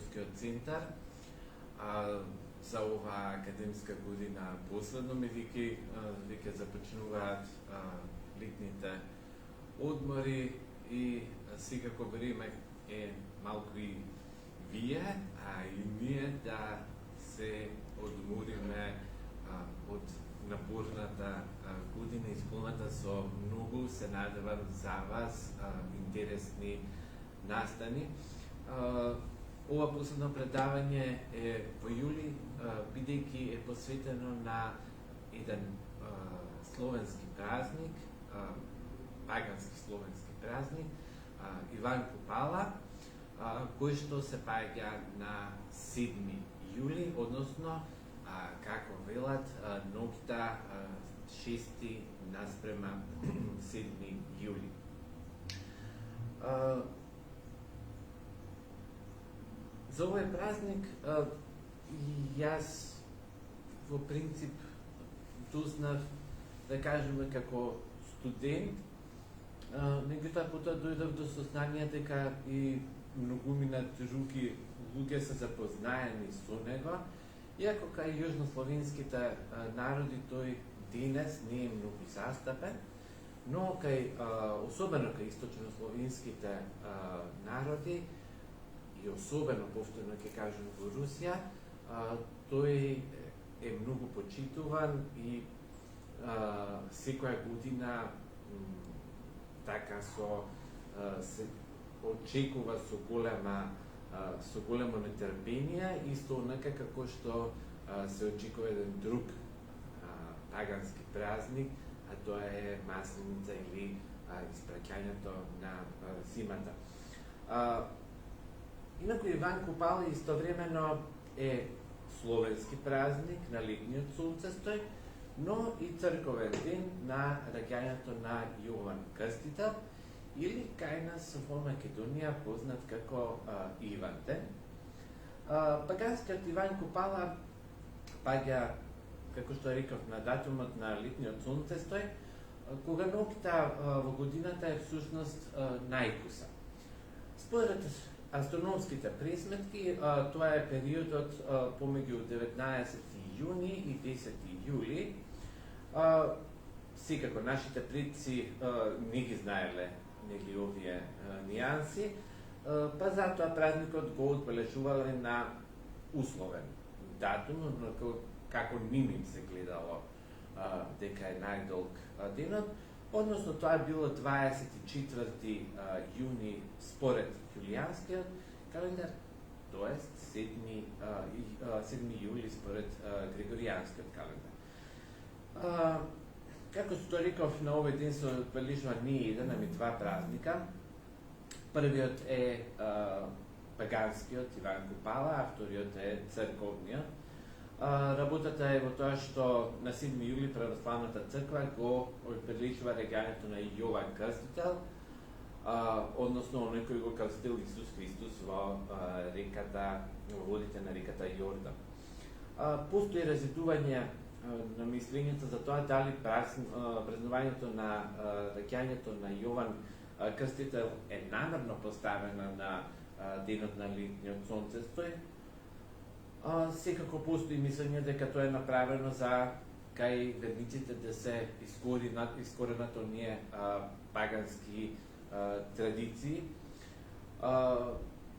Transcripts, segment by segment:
Македонскиот центар. За оваа академска година последно, веќе започнуваат летните одмори и секако време е малку и вие, а и ние да се одмориме од напорната година исполната со многу, се надевам, за вас интересни настани. Ова последно предавање е во јули, бидејќи е посветено на еден словенски празник, пагански словенски празник, Иван Купала, кој што се паѓа на 7 јули, односно, како велат, ноќта 6 наспрема 7 јули. За овој празник јас во принцип дознав, да кажеме, како студент, меѓутоа потоа дојдов до сознание дека и многумина други луѓе се запознаени со него, иако кај јужнословенските народи тој денес не е многу застапен, но особено кај источнословенските народи и особено, повторно ќе кажем, во Русија, тој е многу почитуван и секоја година така се очекува со големо нетрпение, исто онака како што се очекува еден друг пагански празник, а тоа е Масленица или испраќањето на зимата. Инаку Иван Купала истовремено е словенски празник на летниот солнцестој, но и црковен ден на раѓањето на Јован Крстител, или кај нас во Македонија познат како Иван ден. Паганскиот Иван Купала паѓа, како што реков, на датумот на летниот солнцестој, кога ноќта во годината е всушност најкуса. Според астрономските пресметки, тоа е периодот помеѓу 19 јуни и 10 јули. Секако, нашите предци не ги знаеле овие нијанси, па затоа празникот го одбележувале на условен датум, како ним се гледало дека е најдолг денот, односно тоа било 24 јуни според јулијанскиот календар, тоест 7 јули според григоријанскиот календар. Како што реков, на овој ден се одбележува не еден, ами два празника. Првиот е паганскиот Иван Купала, а вториот е црковниот. Работата е во тоа што на 7 јули православната црква го одбележува раѓањето на Јован Крстител, односно оној кој го крстил Исус Христос во водите на реката Јордан. Постои разидување на мислењето за тоа дали празнувањето на раѓањето на Јован Крстител е намерно поставено на денот на летниот солнцестој. Секако постои мислење дека тоа е направено за кај верниците да се искоренат оние пагански традиции.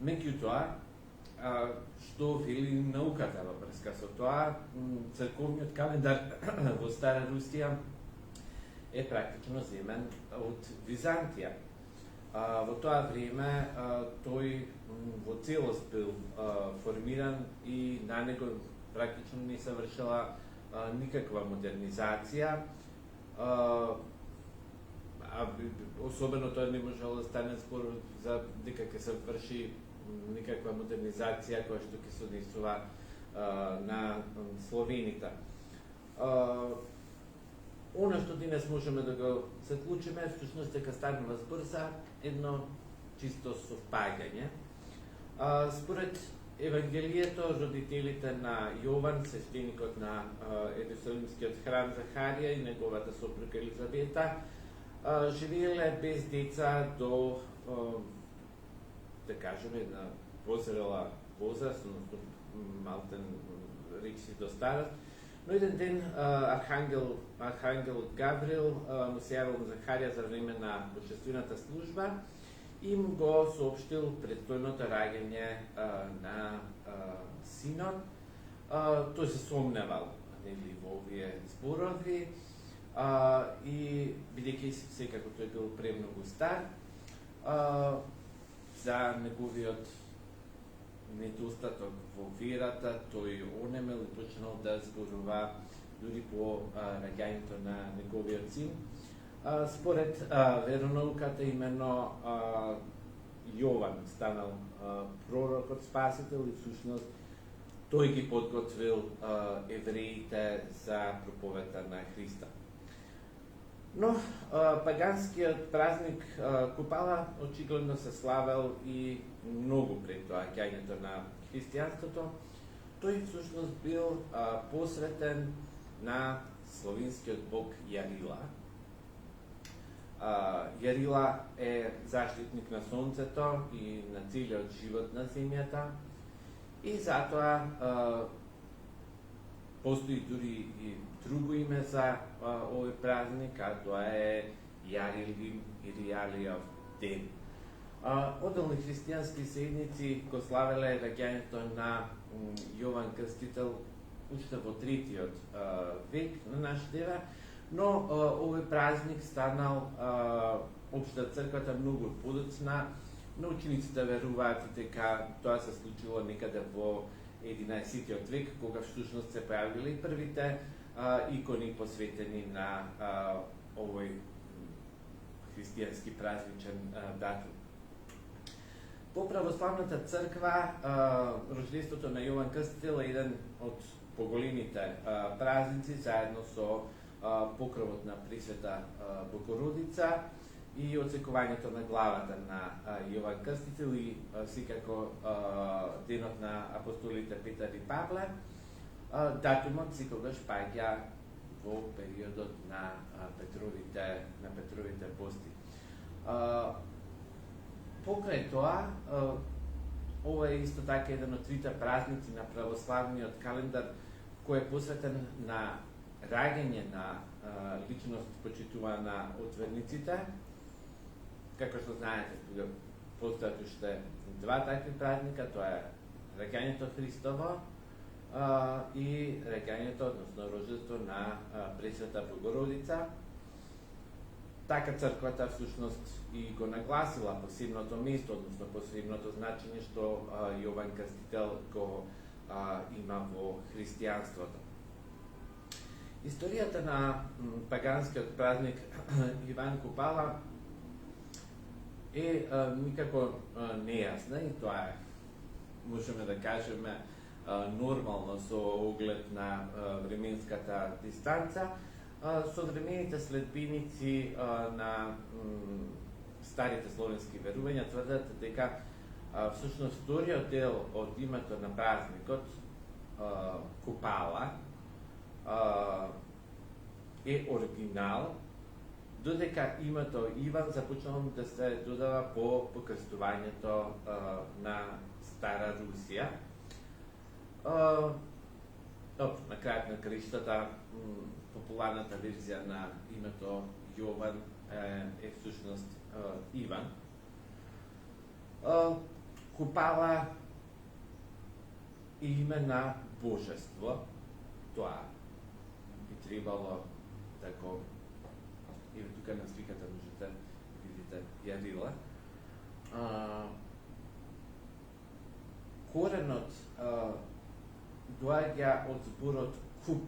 Меѓутоа, што вели науката во врска со тоа, црковниот календар во Стара Русија е практично земен од Византија. Во тоа време тој во целост бил формиран и на него практично не се вршила никаква модернизација, особено тоа не можело да стане збор за дека ќе се врши никаква модернизација која што ќе се однесува на словените. Она што денес можеме да го заклучиме, всушност дека станува збор за едно чисто совпаѓање. Според Евангелието, родителите на Јован, свештеникот на Ерусалимскиот храм Захарија и неговата сопруга Елизавета, живееле без деца до, да кажеме, позрела возраст, односно малтен речи до старост. Но еден ден архангел Гавриил му се јавил на Захарија за време на божествената служба и му го соопштил предстојното раѓање на синот. Тој се сомневал нели во овие зборови и бидејќи секако тој бил премногу стар за неговиот недостаток во верата, тој онемел и почнал да зборува дури по раѓањето на неговиот син. Според веронауката именно Јован станал пророкот спасител и всушност тој ги подготвил евреите за проповета на Христа. Но паганскиот празник Купала очигледно се славел и многу пред тоа ѓањето на христијанството. Тој всушност бил посветен на славинскиот бог Јарила. Јарила е заштитник на сонцето и на целиот живот на земјата и затоа постои дури и друго име за овој празник, а тоа е Јарилин или Јалијов ден. Одделни христијански седници го славеле раѓањето на Јован Крстител уште во 3-тиот век на нашата ера, но овој празник станал општа црквата многу подоцна. Но учениците веруваат дека тоа се случило некаде во 11-тиот век, кога всушност се појавиле и првите икони посветени на овој христијански празничен датум. По православната црква, рождеството на Јован Крстител е еден од поголемите празници, заедно со покровот на Пресвета Богородица и отсекувањето на главата на Јован Крстител и секако денот на апостолите Петар и Павле. Датумот секогаш паѓа во периодот на Петровите пости. Покрај тоа, ова е исто така еден од трите празници на православниот календар кој е посветен на раѓање на личност почитувана од верниците. Како што знаете, постојат уште два такви празника, тоа е раѓањето Христово и раѓањето, односно рождество на Пресвета Богородица. Така црквата всушност и го нагласила посебното место, односно посебното значење што Јован Крстител го има во христијанството. Историјата на паганскиот празник Иван Купала е никако нејасна и тоа е, можеме да кажеме, нормално со оглед на временската дистанца. Современите следбеници на старите словенски верувања тврдат дека всушност вториот дел од името на празникот Купала е оригинал, додека името Иван започнало да се додава по покрстувањето на Стара Русија. На крајот на краиштата популарната верзија на името Јован е всушност Иван. Купала име на божество, тоа би требало да го, и тука на сликата можете видите Јарила. Коренот доаѓа од зборот куп,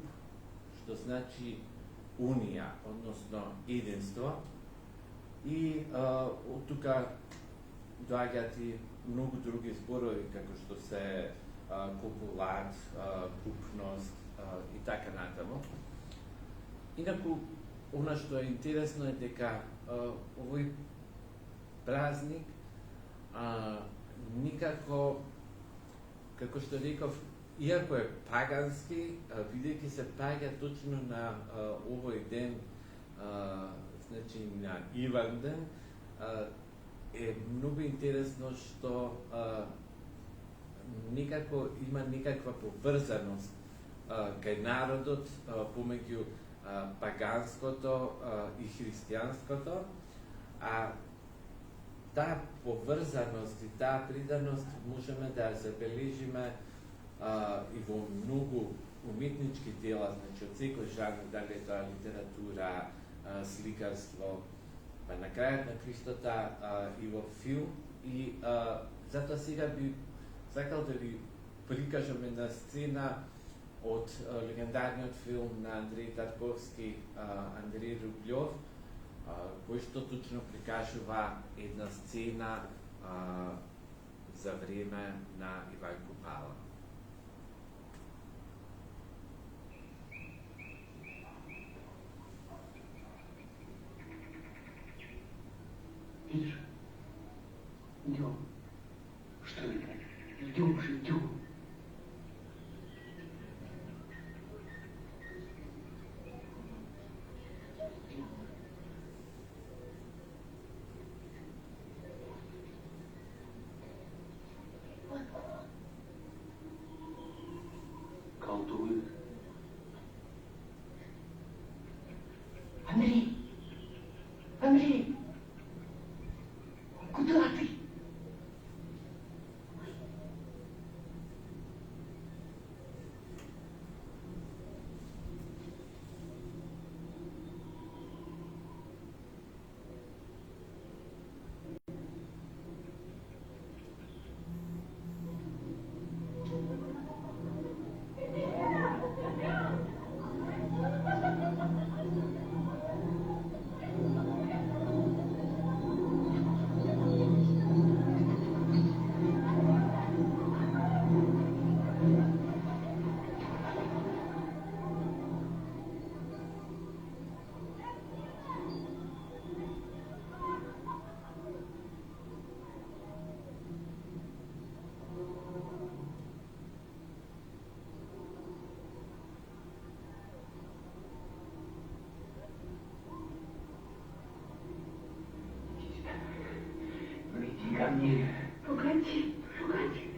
што значи унија, односно единство, и од тука доаѓаат и многу други зборови, како што се купулат, купност и така натаму. Инаку, она што е интересно е дека овој празник никако, како што реков, иако е пагански, бидејќи се паѓа точно на овој ден, значи на Иван ден, е многу интересно што некако има некаква поврзаност кај народот помеѓу паганското и христијанското, а таа поврзаност и таа приданост можеме да ја забележиме и во многу уметнички дела, значи од секој жанр, дали е тоа литература, сликарство, па на крајот на криштата и во филм. И затоа сега би сакал да ви прикажам една сцена од легендарниот филм на Андреј Тарковски, Андреј Рублјов, кој што точно прикажува една сцена за време на Иван Купала. Видишь? Идем. Что это? Идем же, идем. Колдует. Андрей! Андрей! Куда ты? Ко мне. Погоди, погоди.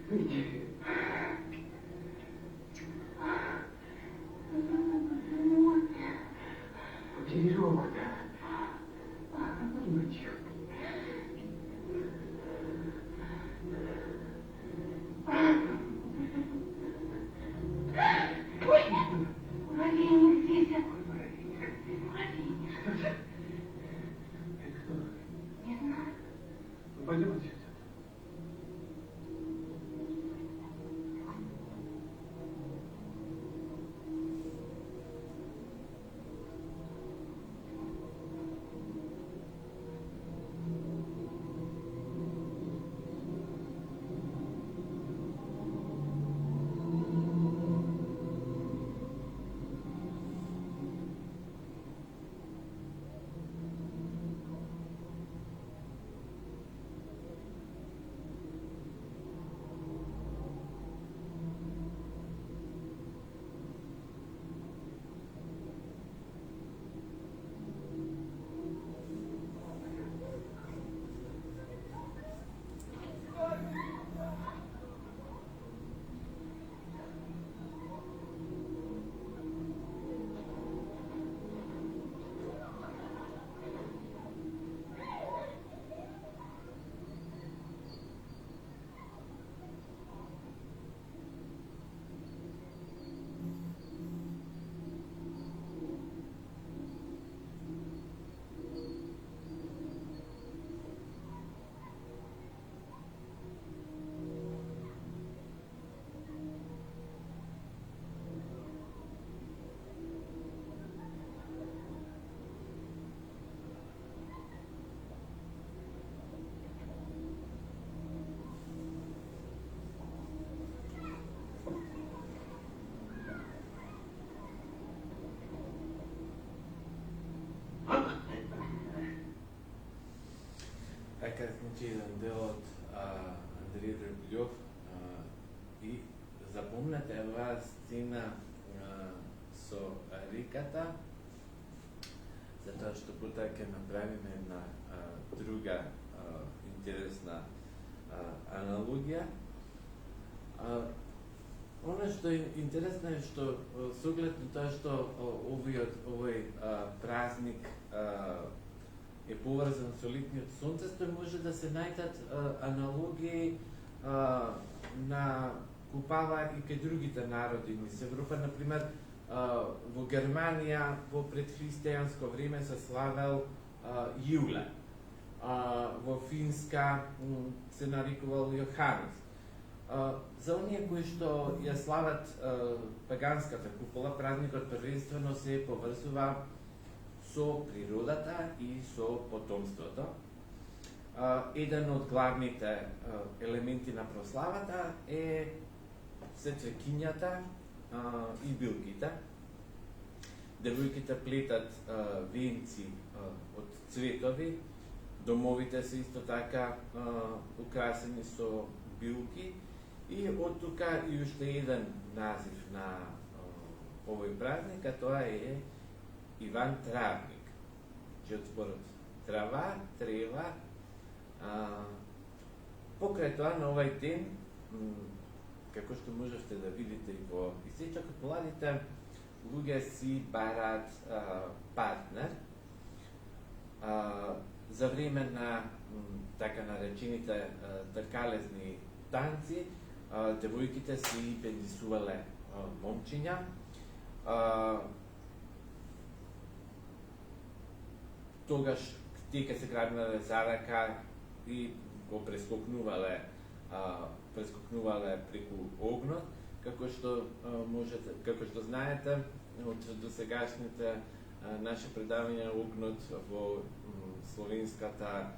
Иди. Подери руку-то. Ну, тихо. Ой, муравейник здесь. Муравейник. Что это? Это кто? Не знаю. Ну, пойдем отсюда. Така, значи, еден дел од Андреј Рублјов и запомнете оваа сцена со реката, затоа што потоа ќе направиме една друга интересна аналогија. Ono што е интересно е што со оглед на тоа што овој празник е поврзан со летниот сонцесто, може да се најдат аналогии на купала и кај другите народи низ Европа. Например, во Германија во предхристијанско време се славел Јуле. Во Финска се нарекувал Јоханес. За оние кои што ја слават паганската купола, празникот првенствено се поврзува со природата и со потомството. Еден од главните елементи на прославата се цвеќињата и билките. Девојките плетат венци од цветови, домовите се исто така украсени со билки. И од тука и уште еден назив на овој празник, а тоа е Иван Травник. Че од зборот трава, трева. Покрај тоа на овај ден, како што можете да видите и во исечокот, младите луѓе си бараат партнер. За време на така наречените тркалезни танци, девојките си бендисувале момчиња. Тогаш тие се грабнале за рака и го прескокнувале преку огнот, како што знаете од досегашните наши предавања, огнот во словенската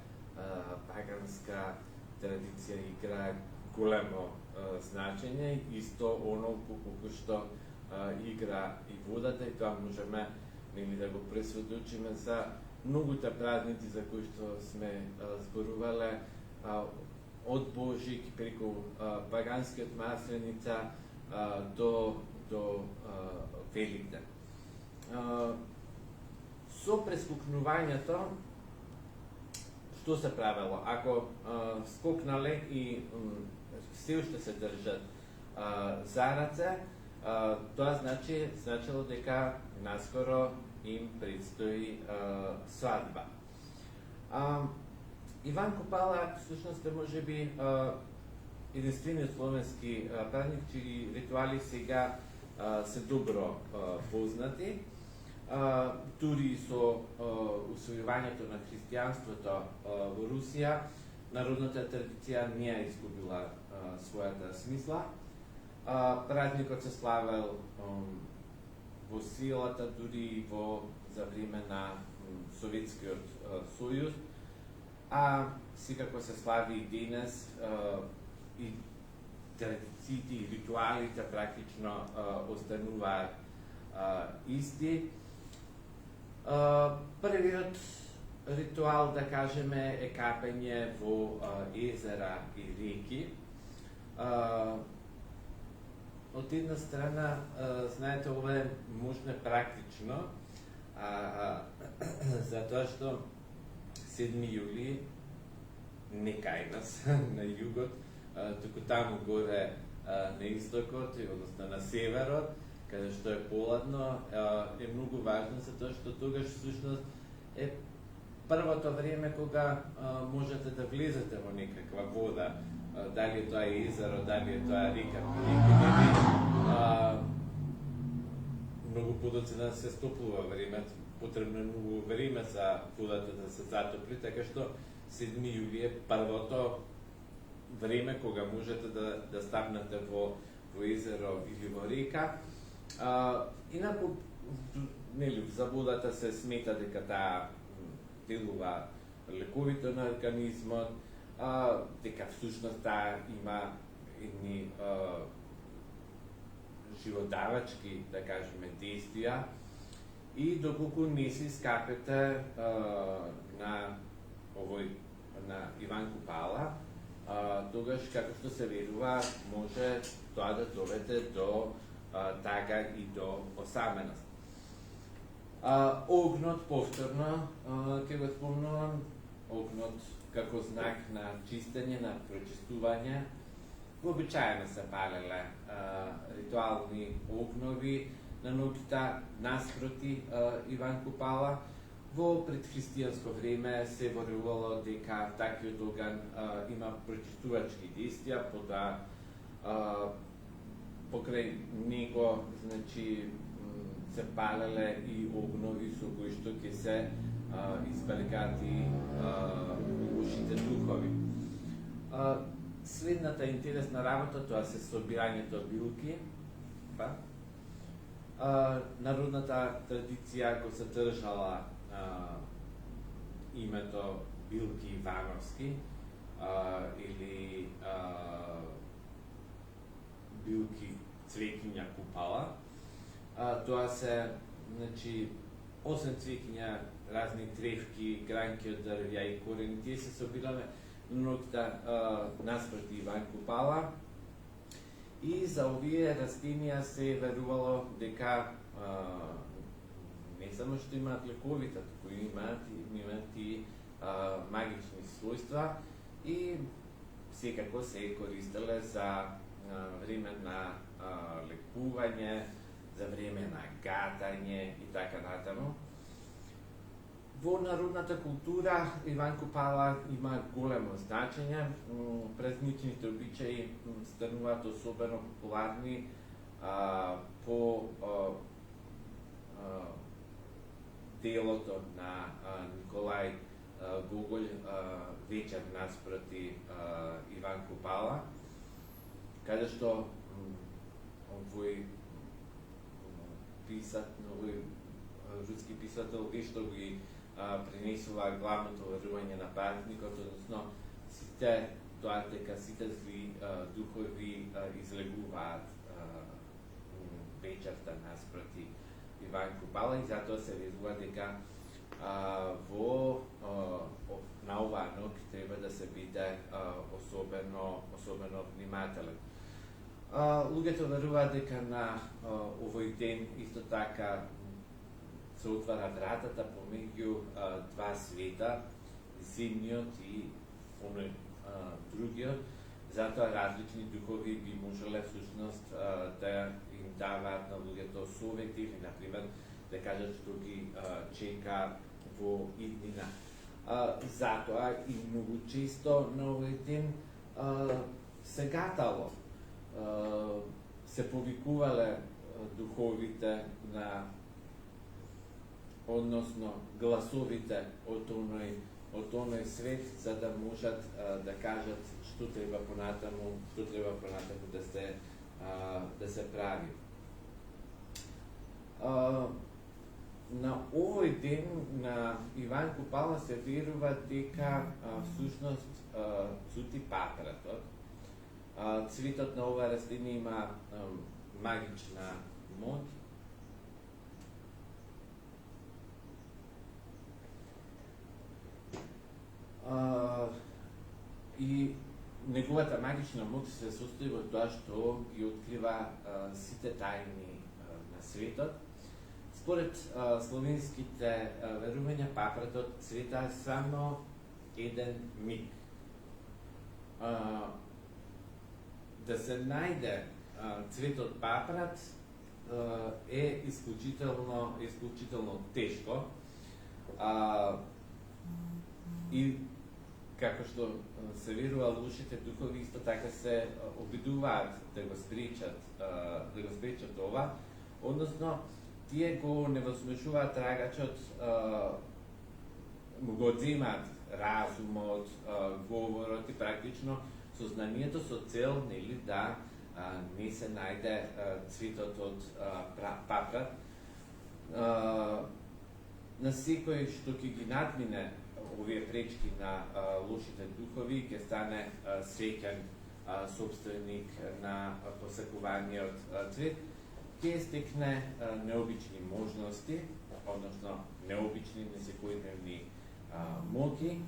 паганска традиција игра големо значење, исто оно колку што игра и водата, и тоа можеме да го пресведочиме за многуте празници за кои што сме зборувале, од Божик преку паганскиот Масленица до Великден. Со прескокнувањето што се правело? Ако скокнале и се уште се држат за раце, тоа значило дека наскоро им предстои свадба. Иван Купала всушност е можеби единствениот словенски празник чии ритуали сега се добро познати. Дури со усвојувањето на христијанството во Русија, народната традиција не ја изгубила својата смисла. Празникот се славел во силата дури за време на Советскиот сојуз, а секако се слави и денес, и традициите и ритуалите практично остануваат исти. Првиот ритуал, да кажеме, е капење во езера и реки. Од една страна, знаете, ова е можно практично, затоа што 7 јули не кај нас, на југот, туку таму горе на истокот, односно на северот, каде што е поладно, е многу важно, затоа што тогаш всушност е првото време кога можете да влезете во некаква вода, дали е тоа езеро, дали е тоа река, многу подоцна се стоплува време, потребно е многу време за водата да се затопли, така што 7 јули е првото време кога можете да стапнете во езеро или во река. Инаку, за водата се смета дека таа делува лековито на организмот, дека всушност таа има едни живодавачки, да кажеме, действија, и доколку не си скапете на Иван Купала, тогаш, како што се верува, може тоа да доведе до тага и до осаменост. Огнот, повторно, ќе го спомнувам, огнот како знак на чистење, на прочистување, Вообичаено се палеле ритуални огнови на ноќта наспроти Иван Купала. Во предхристијанско време се верувало дека такиот оган има прочистувачки действија, потоа покрај него значи се палеле и огнови со кои што ќе се избргати лошите духови. Следната интересна работа тоа се собирањето билки. Народната традиција го задржала името Билки Ивановски или Билки Цвекиња Купала. Тоа се, значи, 8 цвекиња, разни тревки, гранки од дрвја и корени, тие се собираме ноќта наспроти Иван Купала. И за овие растенија се верувало дека не само што имаат лековита, туку имаат и магични својства и секако се користеле за време на лекување, за време на гатање и така натаму. Во народната култура Иван Купала има големо значење. Празничните обичаи стануваат особено популарни по делото на Николај Гоголј вечер наспроти Иван Купала, каде што овој руски писател вешто ги пренесува главното верување на празникот, односно сите тоа дека сите зли духови излегуваат вечерта наспроти Иван Купала и затоа се верува дека на оваа ноќ треба да се биде особено внимателен. Луѓето веруваат дека на овој ден исто така се отвара вратата помеѓу два света, земниот и оној другиот, затоа различни духови би можеле всушност да им даваат на луѓето совети или, например, да кажат што ги чека во иднина. Затоа и многу често на овој ден се гатало, се повикувале духовите на, односно гласовите од оној свет, за да можат да кажат што треба понатаму да се прави. На овој ден на Иван Купала се верува дека всушност цути папратот. Цветот на ова растение има магична моќ. И неговата магична моќ се состои во тоа што ги открива сите тајни на светот. Според словенските верувања, папратот цвета само еден миг. Да се најде цветот папрат е исклучително тешко. И како што се верува, лошите духови исто така се обидуваат да го спречат ова, односно тие го невозможуваат трагачот, му го одземаат разумот, говорот и практично сознанието со цел да не се најде цветот од папрат. На секој што ќе ги надмине овие пречки на лошите духови, ќе стане среќен собственик на посакуваниот цвет, ќе стекне необични можности, односно необични, несекојдневни моќи.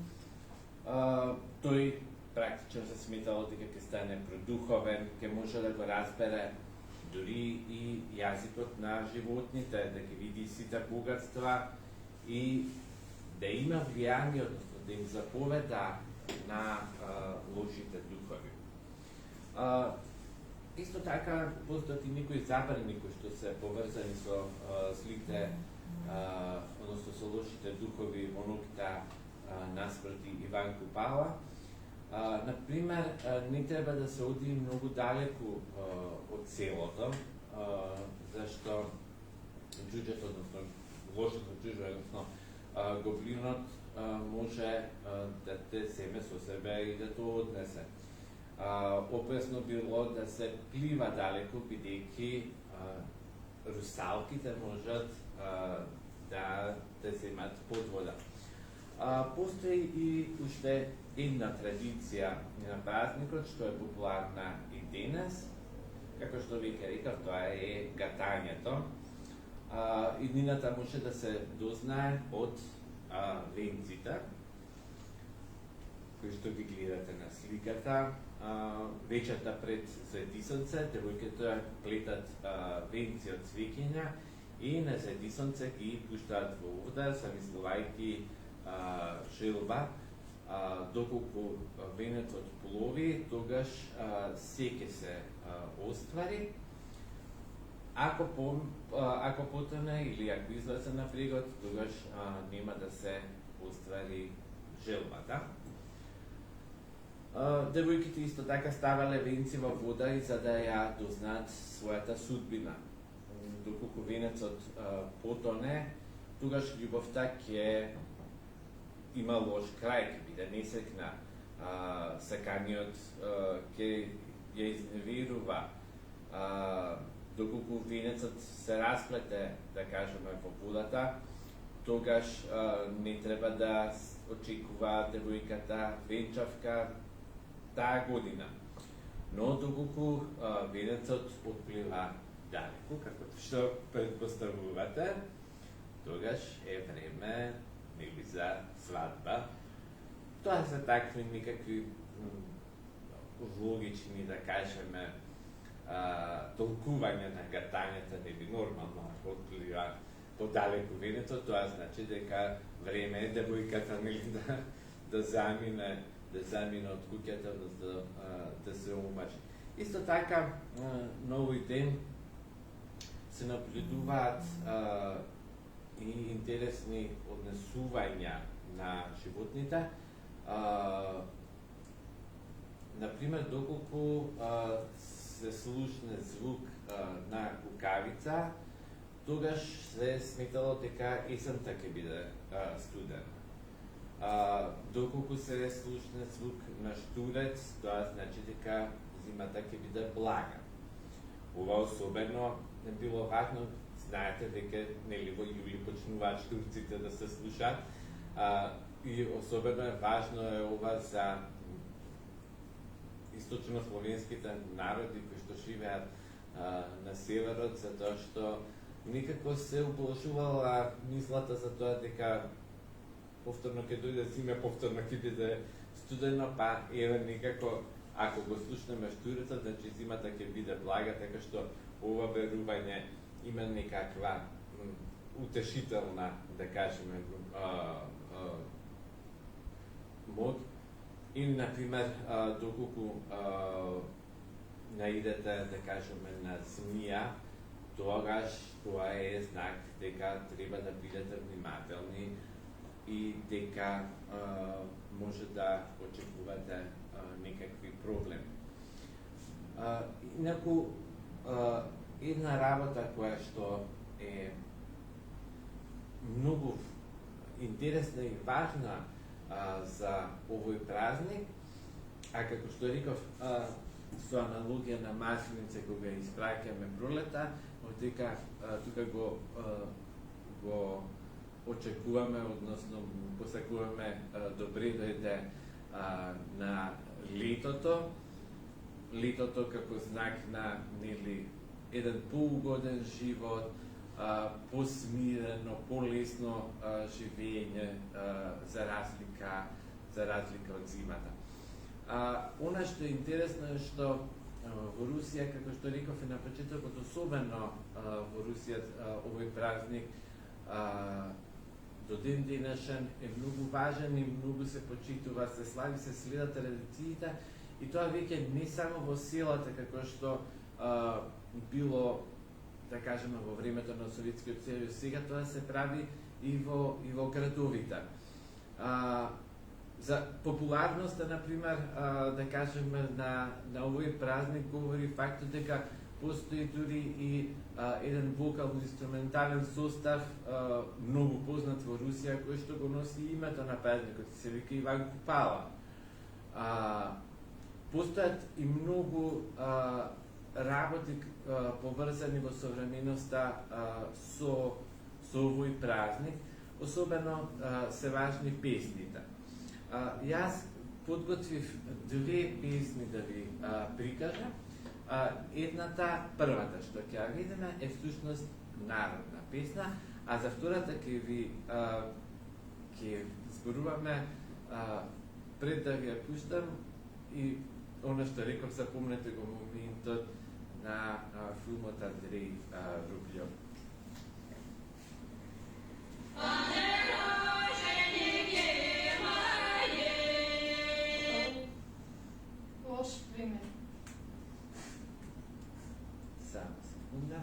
Тој практично се сметало дека ќе стане продуховен, ќе може да го разбере дури и јазикот на животните, да ќе види сите богатства и да има влијание, односно да им заповеда на лошите духови. Исто така, постојат и некои забрани кои што се поврзани со злите, односно со лошите духови во ноќта наспроти Иван Купала. Например, не треба да се оди многу далеку од селото, зашто џуџето, односно лошото џуџе, односно гоблинот може да те земе со себе и да тоа однесе. Опресно било да се плива далеко, бидејќи русалките можат да те земат под вода. Постои и уште една традиција на празникот, што е популарна и денес, како што веќе рекав, тоа е гатањето. Иднината може да се дознае од венците, кои што ги гледате на сликата. Вечерта пред Зајдисонце, девојките плетат венци од цвеќиња и на Зајдисонце ги пуштаат во вода, замислувајќи желба. Доколку венецот плови, тогаш се ќе се оствари. Ако потоне или ако излезе на брегот, тогаш нема да се оствари желбата. Девојките исто така ставале венци во вода и за да ја дознаат својата судбина. Доколку венецот потоне, тогаш љубовта ќе има лош крај, ќе биде несекна, саканиот ќе ја изневерува. Доколку венецот се расплете, да кажеме, во водата, тогаш не треба да очекува девојката венчавка таа година. Но доколку венецот отплива далеку, како што предпоставувате, тогаш е време нели за свадба. Тоа се такви некакви логични, да кажеме, толкување на гатањата, нели нормално, ако отплива подалеку венецот, тоа значи дека време е девојката нели да замине од куќата, да се омажи. Исто така, на овој ден се наблюдуваат и интересни однесувања на животните. Например, доколку се слушне звук на кукавица, тогаш се сметало дека есента ќе биде студена. Доколку се слушне звук на штурец, тоа значи дека зимата ќе биде блага. Ова особено не било важно, знаете дека нели во јули почнуваат штурците да се слушаат, и особено е важно е ова за источнословенските народи кои што живеат на северот, затоа што некако се упложувала мислата за тоа дека повторно ќе дојде зима, повторно ќе биде студено, па еве некако ако го слушнеме штурецот, значи зимата ќе биде блага, така што ова верување има некаква утешителна, да кажеме, мод. Или, например, доколку наидете, да кажеме, на змија, тогаш тоа е знак дека треба да бидете внимателни и дека може да очекувате некакви проблеми. Инаку, една работа која што е многу интересна и важна за овој празник, а како што реков, со аналогија на масленица кога испраќаме пролета, дека тука го очекуваме, односно посакуваме добре дојде на летото. Летото како знак на нели еден поугоден живот, посмирено, полесно живење за разлика од зимата. Она што е интересно е што во Русија, како што реков и на почетокот, особено во Русија овој празник до ден денешен е многу важен и многу се почитува, се слави, се следат традициите И тоа веќе не само во селата, како што било, да кажеме, во времето на Советскиот сојуз, сега тоа се прави и во градовите. За популарноста, например, да кажеме, на овој празник говори фактот дека постои дури и еден вокално-инструментален состав, многу познат во Русија, кој што го носи името на празникот, се вика Иван Купала. Постојат и многу работи поврзани во современоста со овој празник, особено се важни песните. Јас подготвив две песни да ви прикажам. Едната, првата што ќе ја видиме е всушност народна песна, а за втората ќе зборуваме пред да ви ја пуштам и она што реков, запомнете го моментот на филмот Андрей Рублев. Лош пример. Само секунда.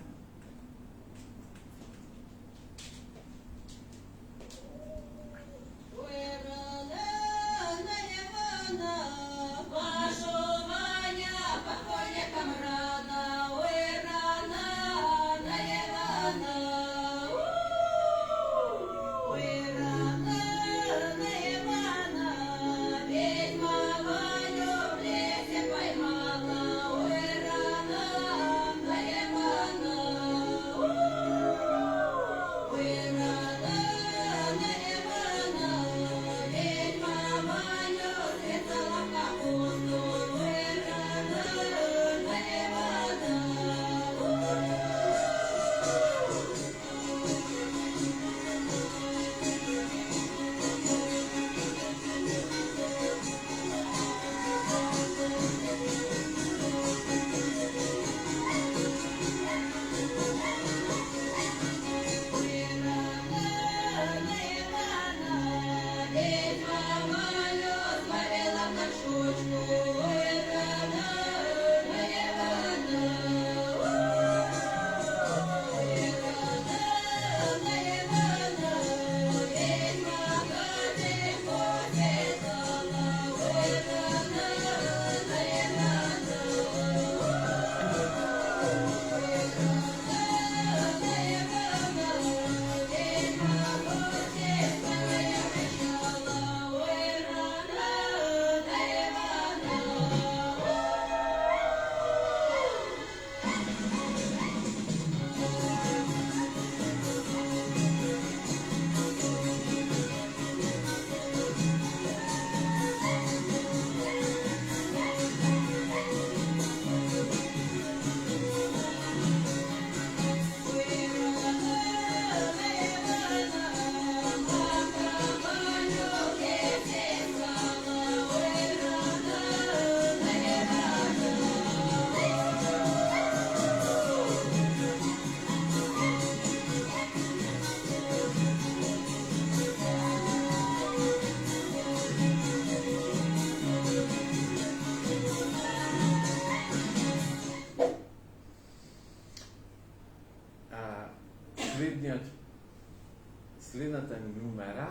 Следната numera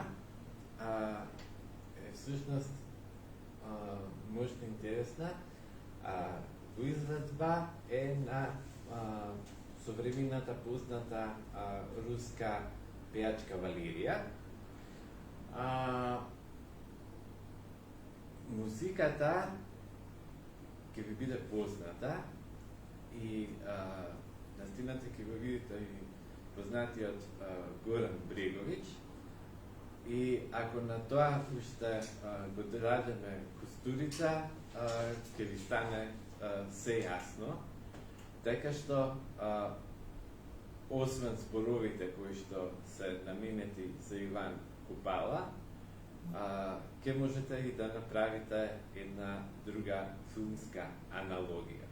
е всушност мощно интересна. Во изведба е на современата позната руска пејачка Валерија. Музиката ќе ви биде позната и на сцената ќе го видите и познатиот Горан Бреговиќ. И ако на тоа уште го додадеме Кустурица, ќе ви стане се јасно. Така што, освен зборовите кои што се наменети за Иван Купала, ќе можете и да направите една друга филмска аналогија.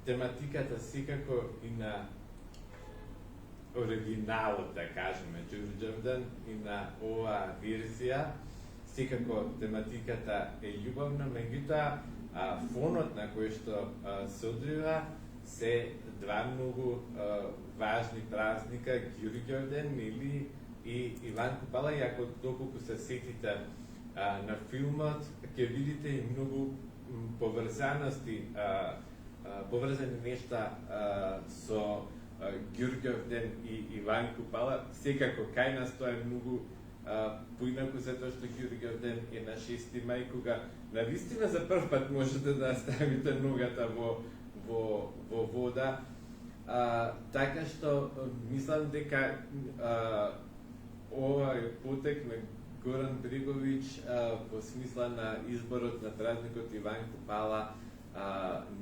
тематиката секако и на оригиналот, да кажеме, Ѓурѓовден и на оваа верзија, секако тематиката е љубовна, меѓутоа фонот на кој што се одрива се два многу важни празника, Ѓурѓовден или и Иван Купала, и ако доколку се сетите на филмот, ќе видите и многу поврзаности, поврзани нешта со Ѓурѓовден и Иван Купала. Секако кај нас тоа е многу поинаку, затоа што Ѓурѓовден е на 6 мај, кога навистина за прв пат можете да ставите ногата во вода. Така што мислам дека овој потек на Горан Бреговиќ во смисла на изборот на празникот Иван Купала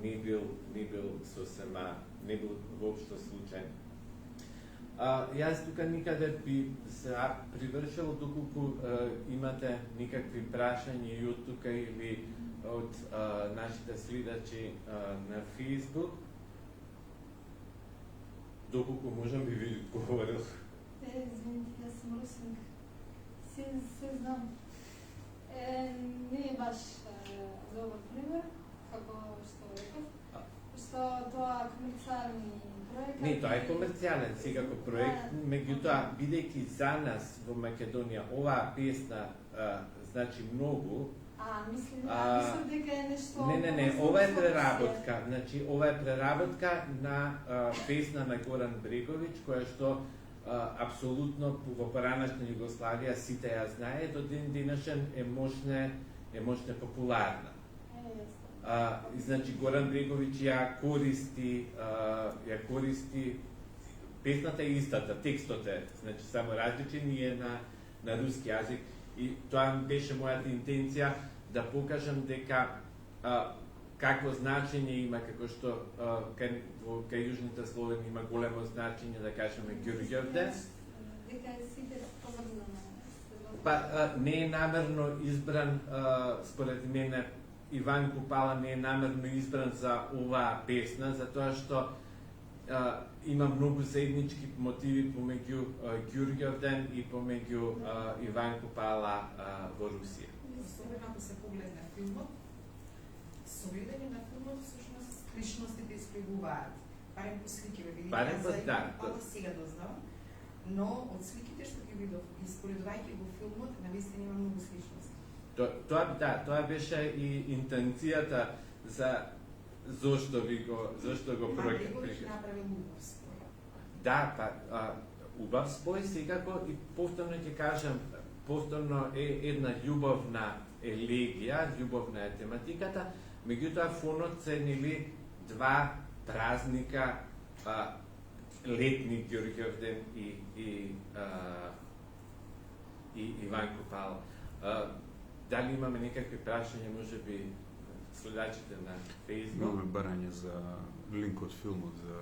не бил сосема, не бил воопшто случајен. Јас тука никаде би се привршил, доколку имате никакви прашања и од тука или од нашите следачи на Facebook, доколку можам би ви одговорил. Извините, јас сум русинка. Се знам. Не е баш добар пример, како што реков, што тоа комерцијални проекти. Не, тоа е комерцијален секако проект, меѓутоа, бидејќи за нас во Македонија оваа песна значи многу. Мислам дека е нешто... Не, ова е преработка. Значи, ова е преработка на песна на Горан Бреговиќ, која што апсолутно во поранашна Југославија сите ја знае, до ден денешен е можне популарна. Значи Горан Бреговиќ ја користи песната е истата, текстот е, значи само различен и е на руски јазик, и тоа беше мојата интенција да покажам дека какво значење има, како што кај јужните Словени има големо значење, да кажеме, Ѓурѓовден. Дека сите поврзано. Не е намерно избран, според мене, Иван Купала не е намерно избран за оваа песна, затоа што има многу заеднички мотиви помеѓу Ѓурѓовден и помеѓу Иван Купала во Русија. Особено ако се погледне филмот, со гледање на филмот всушност личностите испрегуваат. Барем по слики ве видите, за Иван Купала сега дознавам, но од сликите што ги видов и споредувајќи го филмот, навистина има многу сличности. Тоа беше и интенцијата за зошто го проектирав. Бреговиќ направил убав спој. Да, убав спој секако, и повторно ќе кажам, повторно е една љубовна елегија, љубовна е тематиката, меѓутоа фонот се нели два празника летни, Ѓурѓовден и Иван Купала. Дали имаме некакви прашања, може би следачите на Facebook? Имаме барање за линк од филмот за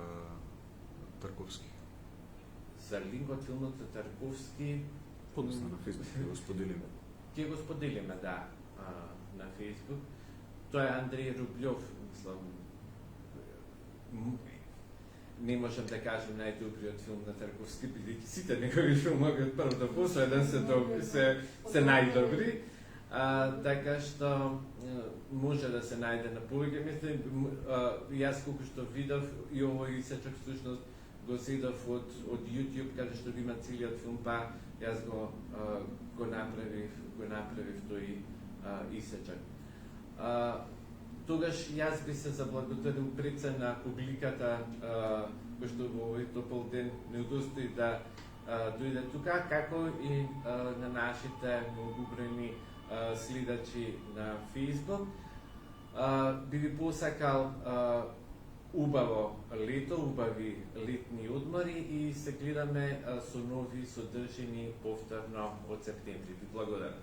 Тарковски. За линк од филмот за Тарковски? Подоцна на Facebook ќе го споделиме. Ќе го споделиме, да, на Facebook. Тоа е Андрей Рублјов, мислам. Не можам да кажем најдобриот филм на Тарковски, бидејќи сите негови филмови од прв до последен се најдобри. Така што може да се најде на повеќе места. Јас колку што видов и овој исечок всушност го седов од YouTube, каде што го има целиот филм, па јас го направив тој исечок. Тогаш јас би се заблагодарил пред се на публиката кој што во овој топол ден не удостои да дојде тука, како и на нашите многобројни следачи на Facebook. Би ви посакал убаво лето, убави летни одмори и се гледаме со нови содржини повторно од септември. Ви благодарам.